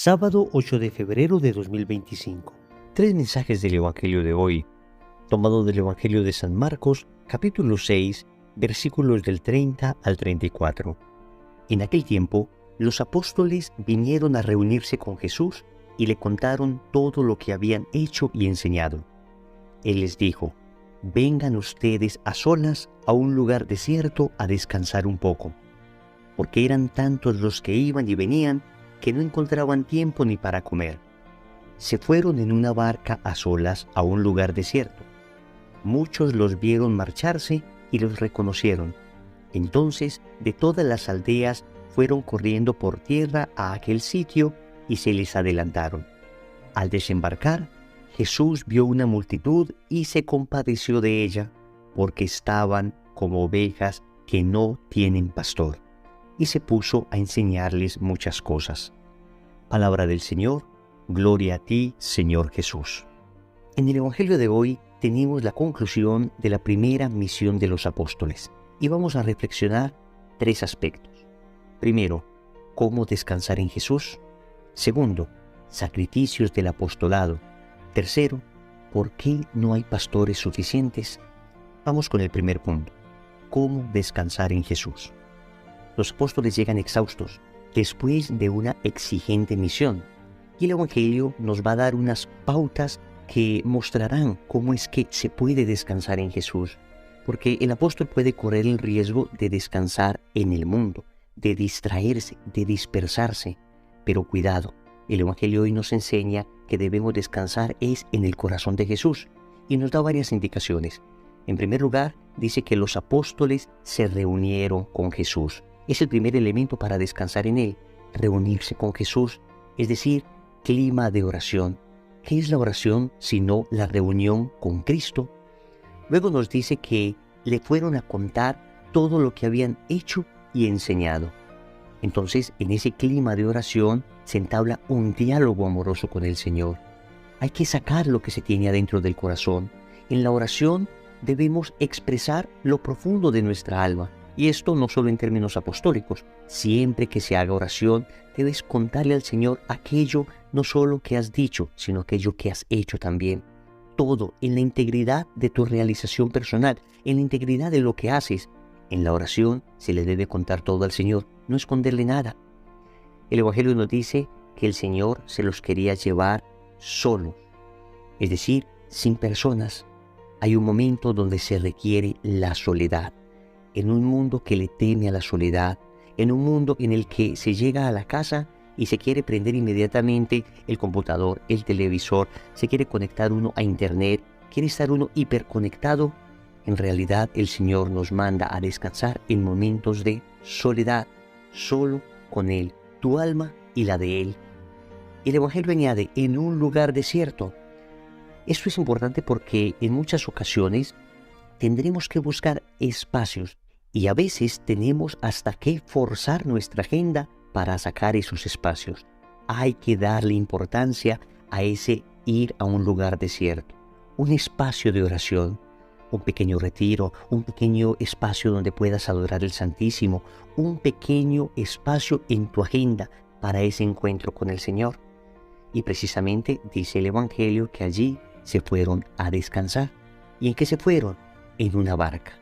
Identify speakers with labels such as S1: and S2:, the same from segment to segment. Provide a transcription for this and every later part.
S1: Sábado 8 de febrero de 2025. Tres mensajes del Evangelio de hoy, tomado del Evangelio de San Marcos, capítulo 6, versículos del 30 al 34. En aquel tiempo, los apóstoles vinieron a reunirse con Jesús y le contaron todo lo que habían hecho y enseñado. Él les dijo: «Vengan ustedes a solas a un lugar desierto a descansar un poco», porque eran tantos los que iban y venían que no encontraban tiempo ni para comer. Se fueron en una barca a solas a un lugar desierto. Muchos los vieron marcharse y los reconocieron. Entonces, de todas las aldeas fueron corriendo por tierra a aquel sitio y se les adelantaron. Al desembarcar, Jesús vio una multitud y se compadeció de ella, porque estaban como ovejas que no tienen pastor, y se puso a enseñarles muchas cosas. Palabra del Señor, gloria a ti, Señor Jesús. En el Evangelio de hoy tenemos la conclusión de la primera misión de los apóstoles, y vamos a reflexionar tres aspectos. Primero, cómo descansar en Jesús. Segundo, sacrificios del apostolado. Tercero, ¿por qué no hay pastores suficientes? Vamos con el primer punto, cómo descansar en Jesús. Los apóstoles llegan exhaustos después de una exigente misión, y el Evangelio nos va a dar unas pautas que mostrarán cómo es que se puede descansar en Jesús, porque el apóstol puede correr el riesgo de descansar en el mundo, de distraerse, de dispersarse, pero cuidado, el Evangelio hoy nos enseña que debemos descansar es en el corazón de Jesús, y nos da varias indicaciones. En primer lugar, dice que los apóstoles se reunieron con Jesús. Es el primer elemento para descansar en Él, reunirse con Jesús, es decir, clima de oración. ¿Qué es la oración sino la reunión con Cristo? Luego nos dice que le fueron a contar todo lo que habían hecho y enseñado. Entonces, en ese clima de oración se entabla un diálogo amoroso con el Señor. Hay que sacar lo que se tiene adentro del corazón. En la oración debemos expresar lo profundo de nuestra alma. Y esto no solo en términos apostólicos. Siempre que se haga oración, debes contarle al Señor aquello no solo que has dicho, sino aquello que has hecho también. Todo en la integridad de tu realización personal, en la integridad de lo que haces. En la oración se le debe contar todo al Señor, no esconderle nada. El Evangelio nos dice que el Señor se los quería llevar solos, es decir, sin personas. Hay un momento donde se requiere la soledad. En un mundo que le teme a la soledad, en un mundo en el que se llega a la casa y se quiere prender inmediatamente el computador, el televisor, se quiere conectar uno a internet, quiere estar uno hiperconectado, en realidad el Señor nos manda a descansar en momentos de soledad, solo con Él, tu alma y la de Él. El Evangelio añade, en un lugar desierto. Esto es importante porque en muchas ocasiones tendremos que buscar espacios y a veces tenemos hasta que forzar nuestra agenda para sacar esos espacios. Hay que darle importancia a ese ir a un lugar desierto, un espacio de oración, un pequeño retiro, un pequeño espacio donde puedas adorar el Santísimo, un pequeño espacio en tu agenda para ese encuentro con el Señor. Y precisamente dice el Evangelio que allí se fueron a descansar. ¿Y en qué se fueron? En una barca.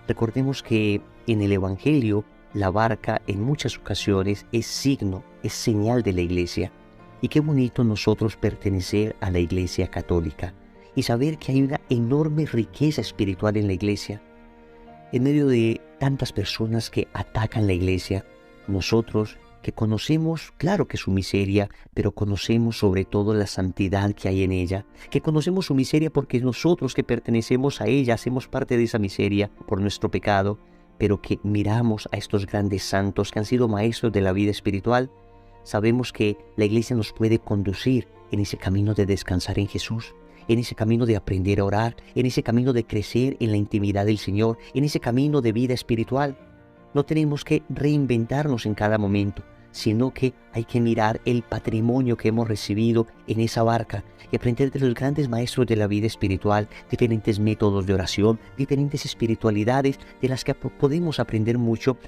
S1: Recordemos que en el Evangelio la barca en muchas ocasiones es signo, es señal de la Iglesia. Y qué bonito nosotros pertenecer a la Iglesia católica y saber que hay una enorme riqueza espiritual en la Iglesia. En medio de tantas personas que atacan la Iglesia, nosotros que conocemos, claro que su miseria, pero conocemos sobre todo la santidad que hay en ella, que conocemos su miseria porque nosotros que pertenecemos a ella hacemos parte de esa miseria por nuestro pecado, pero que miramos a estos grandes santos que han sido maestros de la vida espiritual, sabemos que la Iglesia nos puede conducir en ese camino de descansar en Jesús, en ese camino de aprender a orar, en ese camino de crecer en la intimidad del Señor, en ese camino de vida espiritual. No tenemos que reinventarnos en cada momento, sino que hay que mirar el patrimonio que hemos recibido en esa barca y aprender de los grandes maestros de la vida espiritual, diferentes métodos de oración, diferentes espiritualidades de las que podemos aprender mucho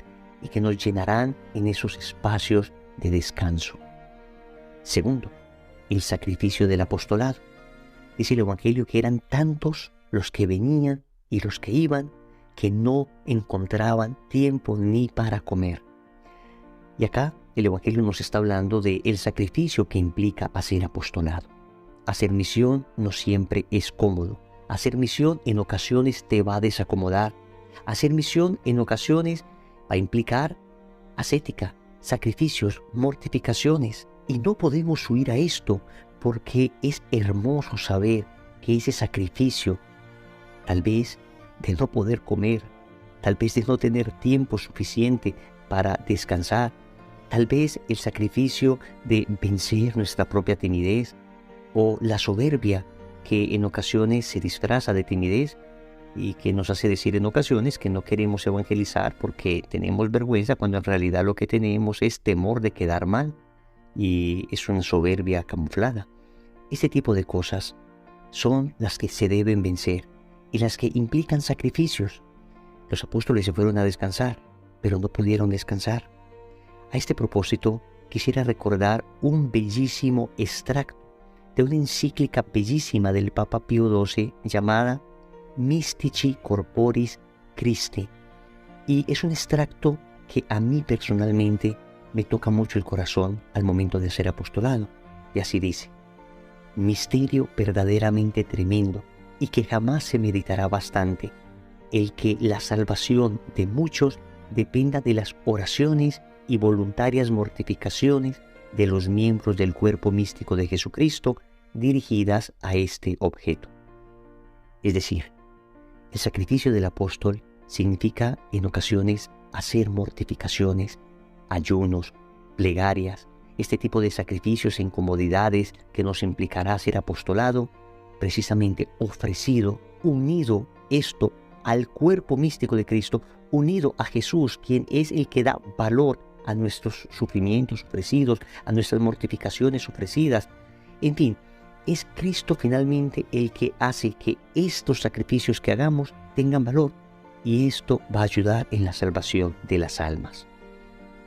S1: y que nos llenarán en esos espacios de descanso. Segundo, el sacrificio del apostolado. Dice el Evangelio que eran tantos los que venían y los que iban que no encontraban tiempo ni para comer. Y acá el Evangelio nos está hablando del sacrificio que implica hacer apostolado. Hacer misión no siempre es cómodo. Hacer misión en ocasiones te va a desacomodar. Hacer misión en ocasiones va a implicar ascética, sacrificios, mortificaciones. Y no podemos huir a esto porque es hermoso saber que ese sacrificio, tal vez de no poder comer, tal vez de no tener tiempo suficiente para descansar, tal vez el sacrificio de vencer nuestra propia timidez o la soberbia que en ocasiones se disfraza de timidez y que nos hace decir en ocasiones que no queremos evangelizar porque tenemos vergüenza cuando en realidad lo que tenemos es temor de quedar mal y es una soberbia camuflada. Este tipo de cosas son las que se deben vencer y las que implican sacrificios. Los apóstoles se fueron a descansar, pero no pudieron descansar. A este propósito, quisiera recordar un bellísimo extracto de una encíclica bellísima del Papa Pío XII llamada Mystici Corporis Christi. Y es un extracto que a mí personalmente me toca mucho el corazón al momento de hacer apostolado. Y así dice: misterio verdaderamente tremendo y que jamás se meditará bastante, el que la salvación de muchos dependa de las oraciones y voluntarias mortificaciones de los miembros del cuerpo místico de Jesucristo dirigidas a este objeto. Es decir, el sacrificio del apóstol significa en ocasiones hacer mortificaciones, ayunos, plegarias, este tipo de sacrificios e incomodidades que nos implicará ser apostolado, precisamente ofrecido, unido esto al cuerpo místico de Cristo, unido a Jesús, quien es el que da valor a nuestros sufrimientos ofrecidos, a nuestras mortificaciones ofrecidas. En fin, es Cristo finalmente el que hace que estos sacrificios que hagamos tengan valor, y esto va a ayudar en la salvación de las almas.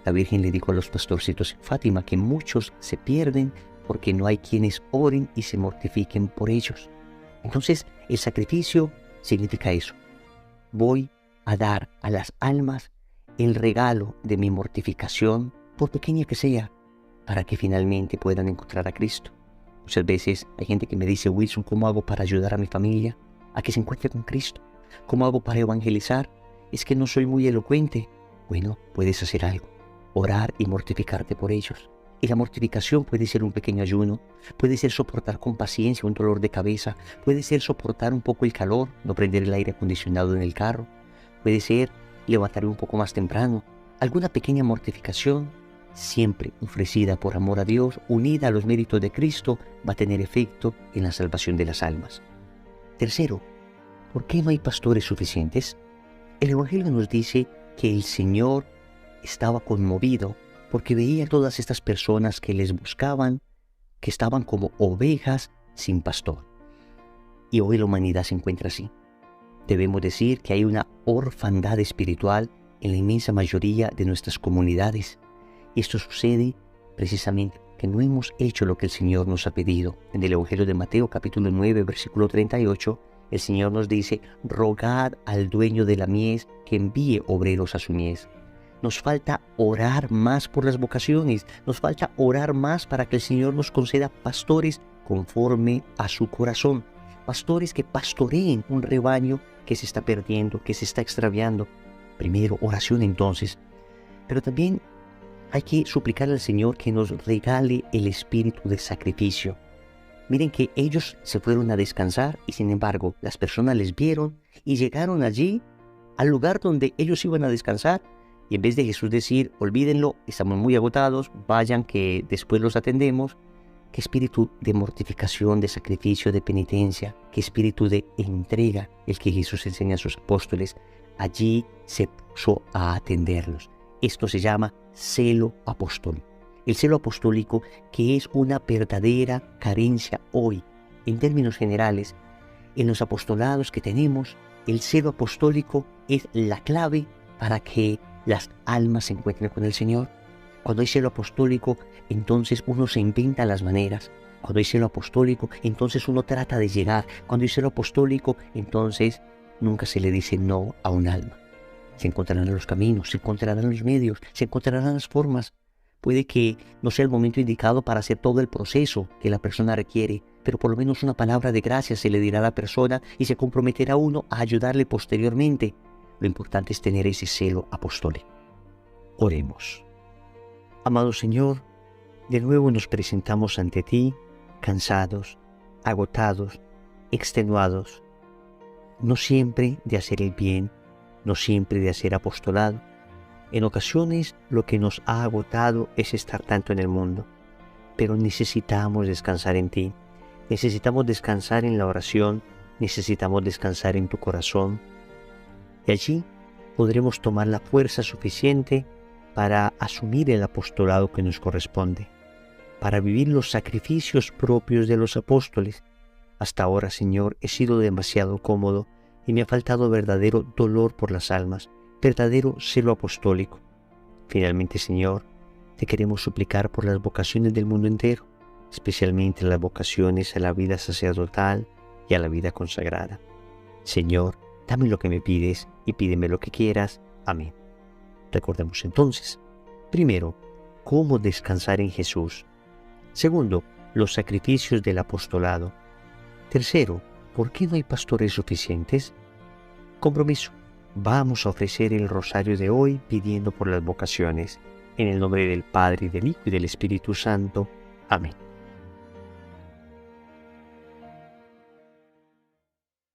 S1: La Virgen le dijo a los pastorcitos en Fátima que muchos se pierden porque no hay quienes oren y se mortifiquen por ellos. Entonces, el sacrificio significa eso. Voy a dar a las almas el regalo de mi mortificación, por pequeña que sea, para que finalmente puedan encontrar a Cristo. Muchas veces hay gente que me dice: Wilson, ¿cómo hago para ayudar a mi familia a que se encuentre con Cristo? ¿Cómo hago para evangelizar? Es que no soy muy elocuente. Bueno, puedes hacer algo: orar y mortificarte por ellos. Y la mortificación puede ser un pequeño ayuno, puede ser soportar con paciencia un dolor de cabeza, puede ser soportar un poco el calor, no prender el aire acondicionado en el carro, puede ser levantarme un poco más temprano. Alguna pequeña mortificación, siempre ofrecida por amor a Dios, unida a los méritos de Cristo, va a tener efecto en la salvación de las almas. Tercero, ¿por qué no hay pastores suficientes? El Evangelio nos dice que el Señor estaba conmovido porque veía a todas estas personas que les buscaban, que estaban como ovejas sin pastor. Y hoy la humanidad se encuentra así. Debemos decir que hay una orfandad espiritual en la inmensa mayoría de nuestras comunidades. Y esto sucede precisamente que no hemos hecho lo que el Señor nos ha pedido. En el Evangelio de Mateo, capítulo 9, versículo 38, el Señor nos dice: rogad al dueño de la mies que envíe obreros a su mies. Nos falta orar más por las vocaciones, nos falta orar más para que el Señor nos conceda pastores conforme a su corazón, pastores que pastoreen un rebaño que se está perdiendo, que se está extraviando. Primero, oración entonces, pero también hay que suplicar al Señor que nos regale el espíritu de sacrificio. Miren que ellos se fueron a descansar y sin embargo las personas les vieron y llegaron allí al lugar donde ellos iban a descansar. Y en vez de Jesús decir: olvídenlo, estamos muy agotados, vayan que después los atendemos, qué espíritu de mortificación, de sacrificio, de penitencia, qué espíritu de entrega el que Jesús enseña a sus apóstoles. Allí se puso a atenderlos. Esto se llama celo apostólico. El celo apostólico, que es una verdadera carencia hoy, en términos generales, en los apostolados que tenemos, el celo apostólico es la clave para que las almas se encuentren con el Señor. Cuando hay celo apostólico, entonces uno se inventa las maneras. Cuando hay celo apostólico, entonces uno trata de llegar. Cuando hay celo apostólico, entonces nunca se le dice no a un alma. Se encontrarán los caminos, se encontrarán los medios, se encontrarán las formas. Puede que no sea el momento indicado para hacer todo el proceso que la persona requiere, pero por lo menos una palabra de gracia se le dirá a la persona y se comprometerá uno a ayudarle posteriormente. Lo importante es tener ese celo apostólico. Oremos. Amado Señor, de nuevo nos presentamos ante ti, cansados, agotados, extenuados, no siempre de hacer el bien, no siempre de hacer apostolado. En ocasiones lo que nos ha agotado es estar tanto en el mundo, pero necesitamos descansar en ti, necesitamos descansar en la oración, necesitamos descansar en tu corazón, y allí podremos tomar la fuerza suficiente para asumir el apostolado que nos corresponde, para vivir los sacrificios propios de los apóstoles. Hasta ahora, Señor, he sido demasiado cómodo y me ha faltado verdadero dolor por las almas, verdadero celo apostólico. Finalmente, Señor, te queremos suplicar por las vocaciones del mundo entero, especialmente las vocaciones a la vida sacerdotal y a la vida consagrada. Señor, dame lo que me pides y pídeme lo que quieras. Amén. Recordemos entonces, primero, cómo descansar en Jesús. Segundo, los sacrificios del apostolado. Tercero, ¿por qué no hay pastores suficientes? Compromiso. Vamos a ofrecer el rosario de hoy pidiendo por las vocaciones. En el nombre del Padre, y del Hijo y del Espíritu Santo. Amén.